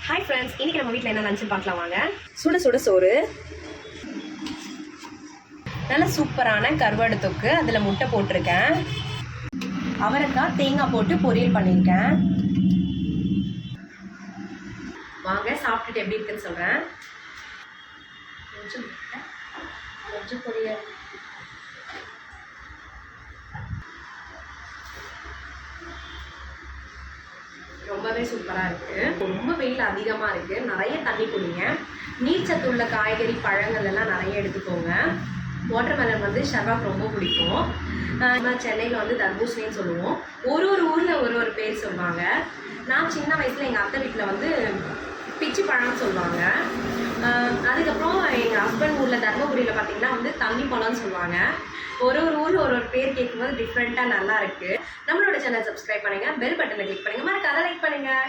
Hi friends, இன்னைக்கு நம்ம வீட்டில் என்ன லஞ்சுன்னு பார்க்கலாம் வாங்க. சுட சுட சோறு, நல்ல சூப்பரான கருவாடு தொக்கு, அதில் முட்டை போட்டிருக்கேன், அவரைக்காய் தேங்காய் போட்டு பொரியல் பண்ணியிருக்கேன். வாங்க சாப்பிட்டுட்டு எப்படி இருக்குன்னு சொல்கிறேன். கொஞ்சம் முட்டை, கொஞ்சம் பொரியல். ரொம்பவே சூப்பராக இருக்குது. ரொம்ப வெயில் அதிகமாக இருக்குது. நிறைய தண்ணி குடிங்க. நீர்ச்சத்து உள்ள காய்கறி பழங்கள் எல்லாம் நிறைய எடுத்துக்கோங்க. வாட்டர்மெலன் வந்து ஷர்வாக்கு ரொம்ப பிடிக்கும். நம்ம சென்னையில் வந்து தர்பூசணின்னு சொல்லுவோம். ஒரு ஊரில் ஒரு பேர் சொல்லுவாங்க. நான் சின்ன வயசில் எங்கள் அத்தை வீட்டில் வந்து பிச்சி பழம்னு சொல்லுவாங்க. அதுக்கப்புறம் எங்கள் ஹஸ்பண்ட் ஊரில் தர்மபுரியில் பார்த்திங்கன்னா வந்து தண்ணி பழம்னு சொல்லுவாங்க. ஒரு ஊரில் ஒரு பேர் கேட்கும்போது டிஃப்ரெண்ட்டாக நல்லா இருக்குது. நம்மளோட சேனல் சப்ஸ்கிரைப் பண்ணுங்கள், பெல் பட்டனை கிளிக் பண்ணுங்கள், மறக்காத லைக் பண்ணுங்கள்.